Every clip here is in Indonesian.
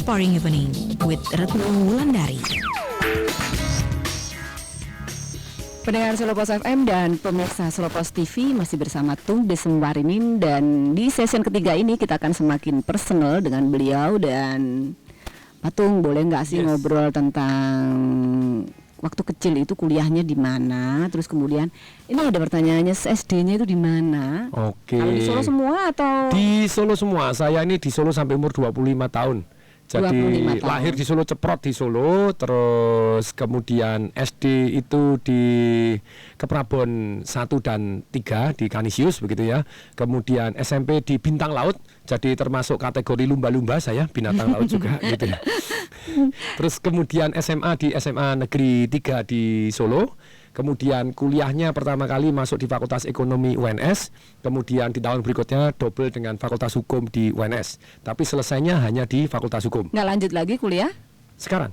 Inspiring Evening with Retno Wulandari. Pendengar Solopos FM dan pemirsa Solopos TV masih bersama Tung Desemwarimin, dan di session ketiga ini kita akan semakin personal dengan beliau. Dan Pak Tung, boleh nggak sih ngobrol tentang waktu kecil itu kuliahnya di mana? Terus kemudian ini ada pertanyaannya, SD-nya itu di mana? Oke. Kalau di Solo semua atau? Di Solo semua. Saya ini di Solo sampai umur 25 tahun. Jadi 25 tahun. lahir di Solo, ceprot di Solo, terus kemudian SD itu di Keprabon 1 dan 3 di Kanisius begitu ya. Kemudian SMP di Bintang Laut, jadi termasuk kategori lumba-lumba saya, binatang laut juga gitu ya. Terus kemudian SMA di SMA Negeri 3 di Solo. Kemudian kuliahnya pertama kali masuk di Fakultas Ekonomi UNS. Kemudian di tahun berikutnya double dengan Fakultas Hukum di UNS. Tapi selesainya hanya di Fakultas Hukum. Nggak lanjut lagi kuliah? Sekarang?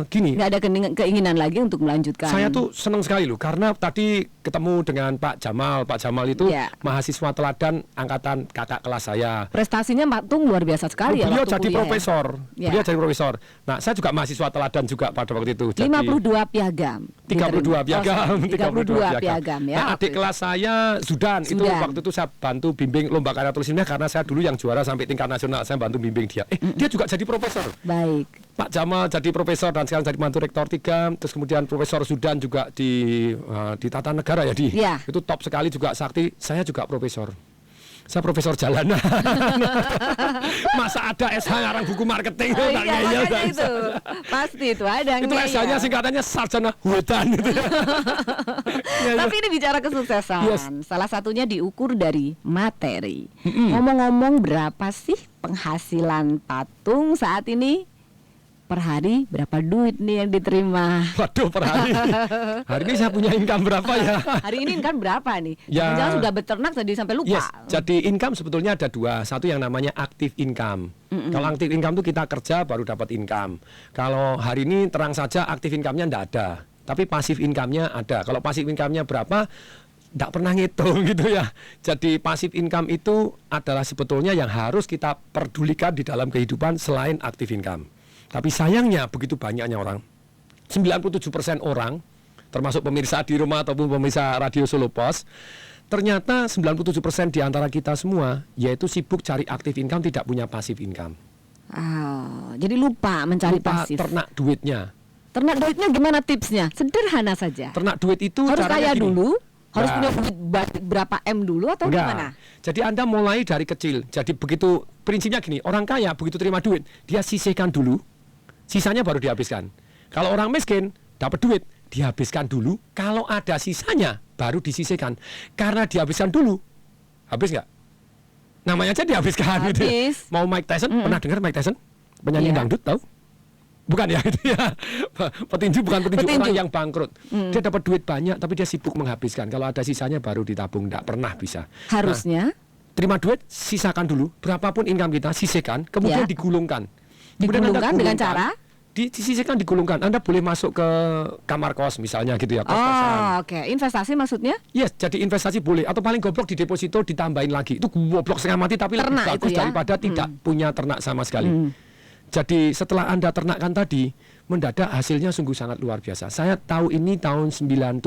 Gini. Nggak ada keinginan lagi untuk melanjutkan? Saya tuh senang sekali loh, karena tadi ketemu dengan Pak Jamal. Pak Jamal itu mahasiswa teladan angkatan kakak kelas saya. Prestasinya Pak Tung luar biasa sekali ya. Beliau jadi kuliah, profesor. Ya? Beliau jadi profesor. Nah, saya juga mahasiswa teladan juga pada waktu itu. Jadi 52 piagam. 32 piagam. 32 piagam ya. Nah, adik kelas saya Zudan. Itu waktu itu saya bantu bimbing lomba karya tulis ilmiah, karena saya dulu yang juara sampai tingkat nasional. Saya bantu bimbing dia. Dia juga jadi profesor. Baik. Pak Jamal jadi profesor dan sekarang jadi mantu rektor 3. Terus kemudian Profesor Zudan juga di Tata Negara ya, itu top sekali juga, sakti. Saya juga profesor. Saya profesor jalanan. Masa ada SH ngarang buku marketing? Makanya itu pasti itu ada. Itu SH-nya singkatannya sarjana hutan gitu. Tapi ini bicara kesuksesan, salah satunya diukur dari materi. Ngomong-ngomong, berapa sih penghasilan Patung saat ini? Per hari berapa duit nih yang diterima? Waduh, per hari. Hari ini saya punya income berapa ya? Hari ini income berapa nih? Ya. Jangan sudah beternak tadi sampai lupa. Yes, jadi income sebetulnya ada dua. Satu yang namanya active income. Kalau active income itu kita kerja baru dapat income. Kalau hari ini terang saja active income-nya enggak ada, tapi passive income-nya ada. Kalau passive income-nya berapa? Enggak pernah ngitung gitu ya. Jadi passive income itu adalah sebetulnya yang harus kita pedulikan di dalam kehidupan selain active income. Tapi sayangnya begitu banyaknya orang, 97% orang, termasuk pemirsa di rumah ataupun pemirsa Radio Solo Pos, ternyata 97% di antara kita semua yaitu sibuk cari active income, tidak punya passive income. Jadi lupa mencari pasif. Ternak duitnya. Ternak duitnya gimana tipsnya? Sederhana saja. Ternak duit itu harus kaya gini. dulu. Harus punya duit berapa M dulu atau gimana? Jadi Anda mulai dari kecil. Jadi begitu prinsipnya gini, orang kaya begitu terima duit, dia sisihkan dulu, sisanya baru dihabiskan. Kalau orang miskin dapat duit, dihabiskan dulu, kalau ada sisanya baru disisihkan. Karena dihabiskan dulu, habis nggak? Namanya aja dihabiskan. Gitu. Mau Mike Tyson, pernah dengar Mike Tyson? Penyanyi dangdut, tahu? Bukan ya, itu ya. Petinju, bukan petinju, orang yang bangkrut. Dia dapat duit banyak, tapi dia sibuk menghabiskan. Kalau ada sisanya baru ditabung, nggak pernah bisa. Harusnya terima duit, sisakan dulu, berapapun income kita, sisihkan, kemudian digulungkan. Digulungkan dengan cara? Disisihkan, digulungkan. Anda boleh masuk ke kamar kos misalnya gitu ya. Oke. Investasi maksudnya? Yes, jadi investasi boleh. Atau paling goblok di deposito ditambahin lagi. Itu goblok setengah mati, tapi lebih bagus daripada tidak punya ternak sama sekali. Jadi setelah Anda ternakkan tadi, mendadak hasilnya sungguh sangat luar biasa. Saya tahu ini tahun 97.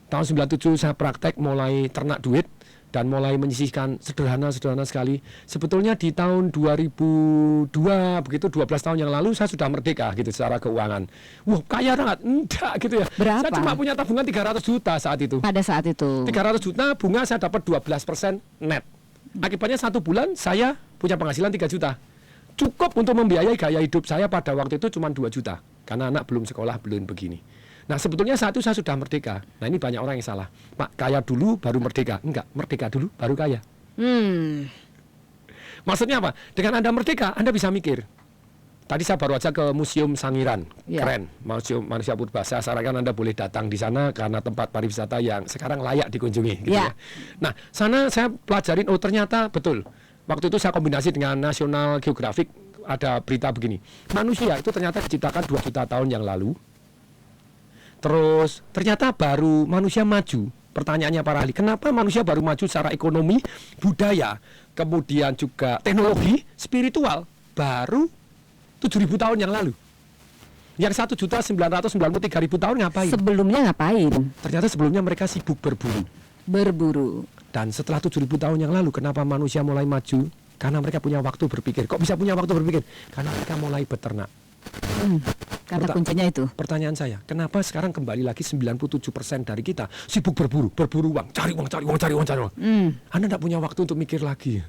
Tahun 97 saya praktek mulai ternak duit dan mulai menyisihkan sederhana sekali. Sebetulnya di tahun 2002 begitu, 12 tahun yang lalu saya sudah merdeka gitu secara keuangan. Wah, kaya banget. Enggak gitu ya. Berapa? Saya cuma punya tabungan 300 juta saat itu. Pada saat itu 300 juta, bunga saya dapat 12% net. Akibatnya 1 bulan saya punya penghasilan 3 juta. Cukup untuk membiayai gaya hidup saya pada waktu itu cuma 2 juta. Karena anak belum sekolah, belum begini. Nah, sebetulnya saat itu saya sudah merdeka. Nah, ini banyak orang yang salah. Pak, kaya dulu baru merdeka. Enggak, merdeka dulu baru kaya. Maksudnya apa? Dengan Anda merdeka, Anda bisa mikir. Tadi saya baru aja ke Museum Sangiran. Keren, Museum Manusia Purba. Saya sarankan Anda boleh datang di sana karena tempat pariwisata yang sekarang layak dikunjungi gitu ya. Nah, sana saya pelajarin, oh ternyata betul. Waktu itu saya kombinasi dengan National Geographic, ada berita begini. Manusia itu ternyata diciptakan 2 juta tahun yang lalu. Terus ternyata baru manusia maju pertanyaannya para ahli, kenapa manusia baru maju secara ekonomi, budaya, kemudian juga teknologi, spiritual baru 7.000 tahun yang lalu. Yang 1.993.000 tahun ngapain? Sebelumnya ngapain? Ternyata sebelumnya mereka sibuk berburu. Berburu. Dan setelah 7.000 tahun yang lalu, kenapa manusia mulai maju? Karena mereka punya waktu berpikir. Kok bisa punya waktu berpikir? Karena mereka mulai beternak. Kata kuncinya itu. Pertanyaan saya, kenapa sekarang kembali lagi 97% dari kita sibuk berburu uang, cari uang. Anda tidak punya waktu untuk mikir lagi.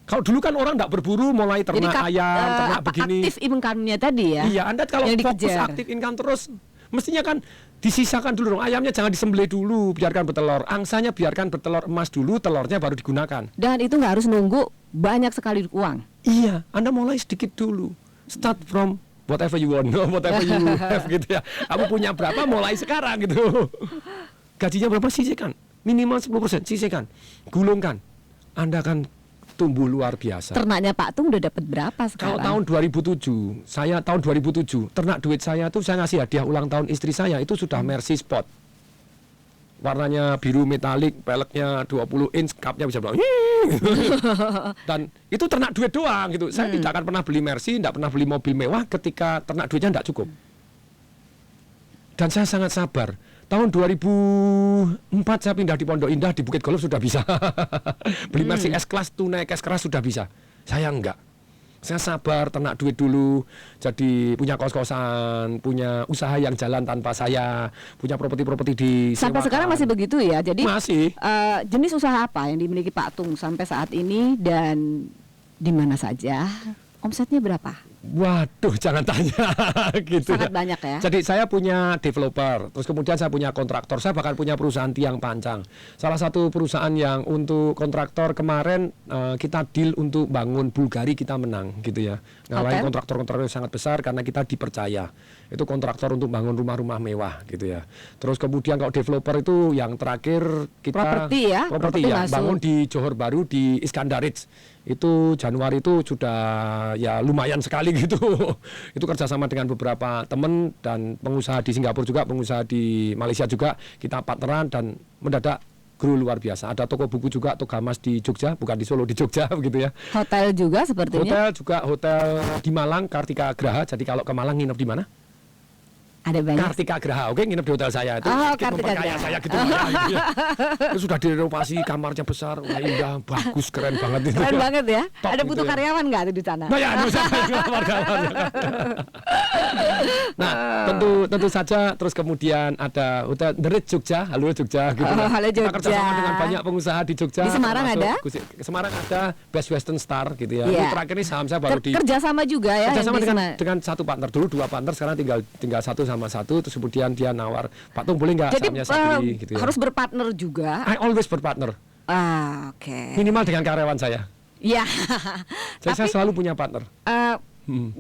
Kalau dulu kan orang tidak berburu, mulai ternak ayam, ternak begini. Aktif income-nya tadi ya? Iya, Anda kalau yang fokus dikejar. aktif income terus, mestinya kan disisakan dulu dong. Ayamnya jangan disembelih dulu, biarkan bertelur. Angsanya biarkan bertelur emas dulu, telurnya baru digunakan. Dan itu nggak harus nunggu banyak sekali uang. Iya, Anda mulai sedikit dulu. Start from whatever you want, whatever you have gitu ya. Kamu punya berapa, mulai sekarang gitu. Gajinya berapa, sisihkan. Minimal 10%, sisihkan. Gulungkan. Anda akan tumbuh luar biasa. Ternaknya Pak Tung udah dapat berapa Kalau sekarang? tahun 2007, ternak duit saya tuh saya ngasih hadiah ulang tahun istri saya itu sudah Mercy Spot. Warnanya biru metalik, peleknya 20 inch, cupnya bisa bilang, dan itu ternak duit doang gitu. Saya tidak akan pernah beli Mercy, tidak pernah beli mobil mewah ketika ternak duitnya tidak cukup. Dan saya sangat sabar. Tahun 2004 saya pindah di Pondok Indah, di Bukit Golf sudah bisa. Beli Mercy S-Class, tunai cash keras sudah bisa. Saya enggak. Saya sabar, ternak duit dulu. Jadi punya kos-kosan, punya usaha yang jalan tanpa saya, punya properti-properti di Sampai sekarang masih begitu ya? Jadi masih. Jenis usaha apa yang dimiliki Pak Tung sampai saat ini dan di mana saja? Omsetnya berapa? Waduh, jangan tanya gitu. Sangat banyak ya. Jadi saya punya developer, terus kemudian saya punya kontraktor, saya bahkan punya perusahaan tiang pancang. Salah satu perusahaan yang untuk kontraktor kemarin kita deal untuk bangun Bulgari, kita menang gitu ya. Ngalahin kontraktor-kontraktor yang sangat besar karena kita dipercaya. Itu kontraktor untuk bangun rumah-rumah mewah gitu ya. Terus kemudian kalau developer itu yang terakhir kita properti ya, bangun di Johor Baru di Iskandar Ridge. Itu Januari itu sudah ya lumayan sekali gitu. Itu kerjasama dengan beberapa teman dan pengusaha di Singapura juga, pengusaha di Malaysia juga, kita partneran dan mendadak grow luar biasa. Ada toko buku juga, Togamas di Jogja, bukan di Solo, di Jogja begitu ya. Hotel juga sepertinya. Hotel juga, hotel di Malang, Kartika Graha. Jadi kalau ke Malang nginep di mana? Ada banyak. Kartika Graha, oke, nginep di hotel saya itu. Kartika Graha. Saya gitu gitu ya. Itu sudah direnovasi, kamarnya besar, indah, bagus, keren banget itu. Keren banget ya. Top Ada gitu butuh ya. karyawan nggak tuh di sana? Nah, ya, nah, tentu saja terus kemudian ada hotel The Ritz Jogja, halo Jogja gitu. Halo Kita Jogja. kerjasama dengan banyak pengusaha di Jogja. Di Semarang termasuk ada? Semarang ada Best Western Star gitu ya. Iya. Ini terakhir ini saham saya baru di Kerjasama juga ya. kerjasama yang di sana. dengan satu partner, dulu dua partner, sekarang tinggal satu sama satu. Terus kemudian dia nawar, Pak Tung boleh nggak Jadi sahamnya saya beli gitu ya. harus berpartner juga. I always berpartner, Oke. minimal dengan karyawan saya. Ya. Jadi saya selalu punya partner.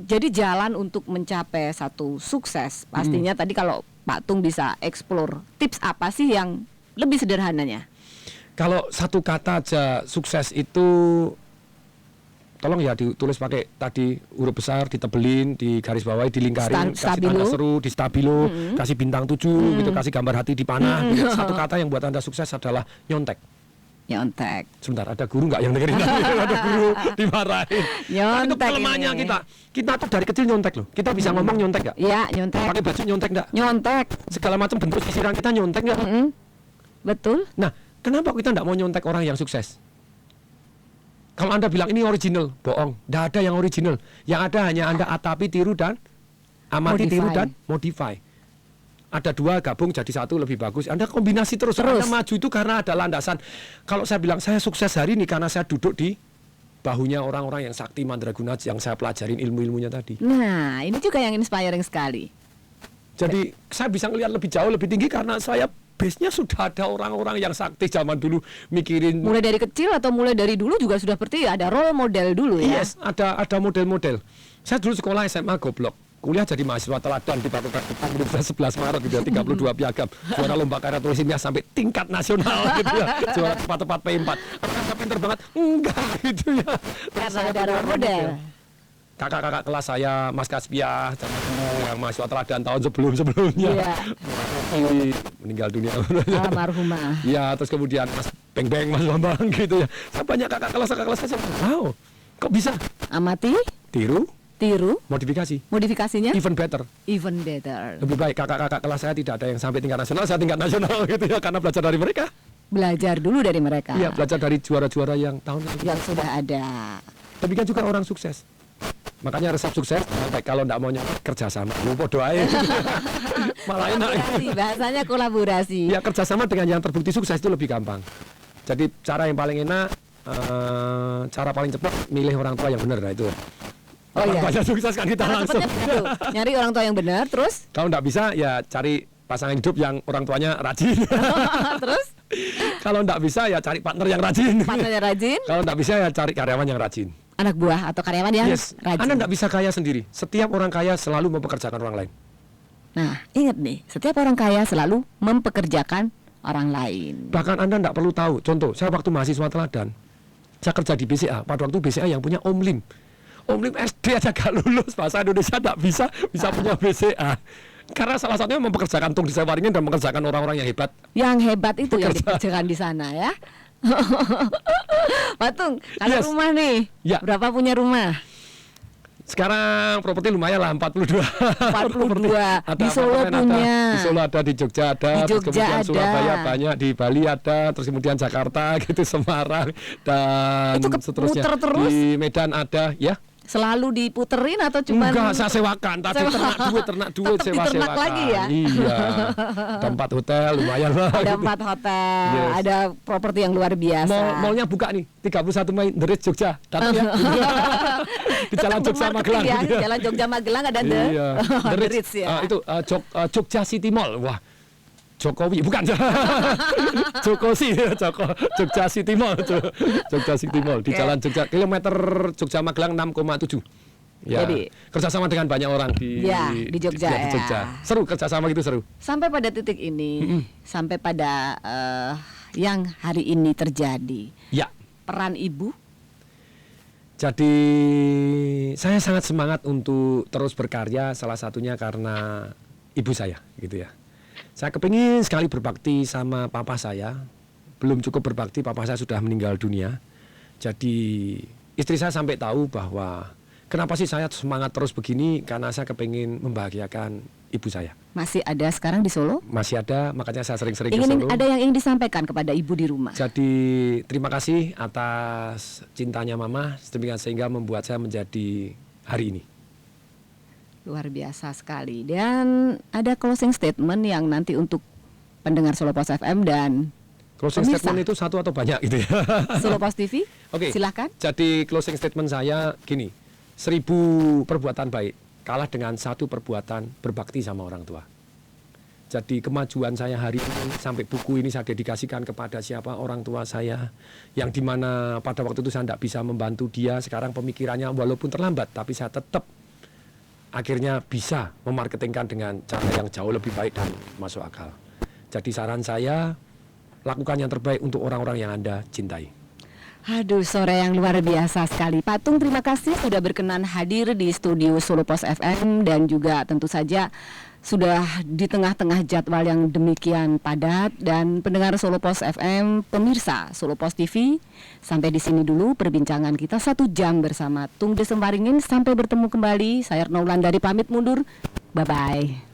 Jadi jalan untuk mencapai satu sukses pastinya tadi kalau Pak Tung bisa explore tips apa sih yang lebih sederhananya? Kalau satu kata aja sukses itu, tolong ya ditulis pakai tadi huruf besar, ditebelin, di garis bawahi, dilingkarin, kasih tanda seru, di stabilo, kasih bintang 7 gitu, kasih gambar hati di panah gitu. Satu kata yang buat Anda sukses adalah nyontek. Nyontek. Sebentar, ada guru nggak yang dengerin? Ada guru dimarahin. Nyontek Itu kelemahannya ini. kita tuh dari kecil nyontek loh. Kita bisa ngomong nyontek nggak? Ya, nyontek. Pakai baju nyontek nggak? Nyontek. Segala macam bentuk sisiran kita nyontek nggak? Betul. Nah, kenapa kita nggak mau nyontek orang yang sukses? Kalau Anda bilang ini original, bohong. Nggak ada yang original. Yang ada hanya Anda atapi, tiru dan amati, Modify. tiru dan modify. Ada dua gabung jadi satu lebih bagus. Anda kombinasi terus. Anda maju itu karena ada landasan. Kalau saya bilang saya sukses hari ini karena saya duduk di bahunya orang-orang yang sakti mandraguna yang saya pelajarin ilmu-ilmunya tadi. Nah, ini juga yang inspiring sekali. Jadi saya bisa ngelihat lebih jauh, lebih tinggi karena saya base-nya sudah ada orang-orang yang sakti zaman dulu mikirin. Mulai dari kecil atau mulai dari dulu juga sudah seperti ada role model dulu ya. Yes, ada model-model. Saya dulu sekolah SMA goblok. Kuliah jadi mahasiswa teladan di Fakultas Universitas 11 Maret gitu ya, 32 piagam. Juara lomba karya tulis ilmiah sampai tingkat nasional gitu ya. Juara tepat P4. Apakah saya pinter banget? Enggak gitu ya. Karena ada role model. Kakak-kakak kelas saya, Mas Kaspiah, yang mahasiswa teladan tahun sebelum-sebelumnya. Iya. Iwi meninggal dunia. Almarhumah. Ya, terus kemudian Mas Beng Mas Bambang gitu ya. Saya banyak kakak kelas saya. Wow, kok bisa? Amati, Tiru, modifikasinya even better. Lebih baik kakak-kakak kelas saya tidak ada yang sampai tingkat nasional, saya tingkat nasional gitu ya, karena belajar dari mereka. Belajar dulu dari mereka. Iya, belajar dari juara-juara yang tahun lalu. Yang sudah ada. Demikian juga orang sukses. Makanya resep sukses, baik kalau tidak mau nyampe kerjasama. Lupa doain. Malah enak. Bahasanya kolaborasi. Ya, kerjasama dengan yang terbukti sukses itu lebih gampang. Jadi cara yang paling enak, cara paling cepat milih orang tua yang benar. Nah itu. Oh iya. Banyak sukses kan kita Cara langsung. cepatnya gitu. Nyari orang tua yang benar, terus? Kalau tidak bisa ya cari pasangan hidup yang orang tuanya rajin. Terus? Kalau tidak bisa ya cari partner yang rajin. Partnernya rajin? Kalau tidak bisa ya cari karyawan yang rajin. Anak buah atau karyawan yang rajin? Anda tidak bisa kaya sendiri. Setiap orang kaya selalu mempekerjakan orang lain. Nah, ingat nih, setiap orang kaya selalu mempekerjakan orang lain. Bahkan Anda tidak perlu tahu. Contoh, saya waktu mahasiswa teladan, saya kerja di BCA. Pada waktu BCA yang punya Om Lim. Om Lim SD aja gak lulus, bahasa Indonesia tidak bisa punya BCA. Karena salah satunya mempekerjakan Tung Desa Waringin dan mengerjakan orang-orang yang hebat. Yang hebat itu yang dikerjakan di sana ya. Pak Tung, kalau rumah nih, berapa punya rumah? Sekarang properti lumayan lah, 42. 42. Ada Di Solo punya. Di Solo ada, di Jogja ada, di terus Jogja kemudian ada. Surabaya banyak, di Bali ada, terus kemudian Jakarta gitu, Semarang dan itu seterusnya. Terus? Di Medan ada, ya. Selalu diputerin atau cuma? Enggak, saya sewakan. Tadi ternak duit sewa-sewakan. Lagi ya? Iya. Ada 4 hotel, lumayan lah. Ada gitu. 4 hotel, Yes. ada properti yang luar biasa. Mallnya buka nih, 31 Mei, The Ritz Jogja. Datang ya. Di Jalan Jogja Magelang. Ya, Jalan Jogja Magelang ada The Ritz ya. Itu Jogja City Mall. Wah. Jokowi bukan Jogja City Mall Jogja City Mall di Jalan Jogja kilometer Jogja Magelang 6,7 ya. Jadi kerjasama dengan banyak orang di Jogja di Jogja. Seru kerjasama gitu, seru sampai pada titik ini. Sampai pada yang hari ini terjadi ya. Peran ibu. Jadi saya sangat semangat untuk terus berkarya, salah satunya karena ibu saya gitu ya. Saya kepingin sekali berbakti sama papa saya. Belum cukup berbakti, papa saya sudah meninggal dunia. Jadi istri saya sampai tahu bahwa kenapa sih saya semangat terus begini, karena saya kepingin membahagiakan ibu saya. Masih ada sekarang di Solo? Masih ada, makanya saya sering-sering ke Solo. Ada yang ingin disampaikan kepada ibu di rumah? Jadi terima kasih atas cintanya mama, sehingga membuat saya menjadi hari ini. Luar biasa sekali. Dan ada closing statement yang nanti untuk pendengar Solo Pos FM dan closing pemirsa. Statement itu satu atau banyak gitu ya? Solo Pos TV, silahkan. Jadi closing statement saya gini, 1000 perbuatan baik kalah dengan 1 perbuatan berbakti sama orang tua. Jadi kemajuan saya hari ini sampai buku ini saya dedikasikan kepada siapa, orang tua saya, yang dimana pada waktu itu saya tidak bisa membantu dia. Sekarang pemikirannya walaupun terlambat, tapi saya tetap akhirnya bisa memarketingkan dengan cara yang jauh lebih baik dan masuk akal. Jadi saran saya, lakukan yang terbaik untuk orang-orang yang Anda cintai. Aduh, sore yang luar biasa sekali. Pak Tung, terima kasih sudah berkenan hadir di studio Solo Pos FM dan juga tentu saja sudah di tengah-tengah jadwal yang demikian padat. Dan pendengar Solo Pos FM, pemirsa Solo Pos TV, sampai di sini dulu perbincangan kita 1 jam bersama Tung Desa Waringin. Sampai bertemu kembali. Saya Retno Wulandari pamit mundur. Bye-bye.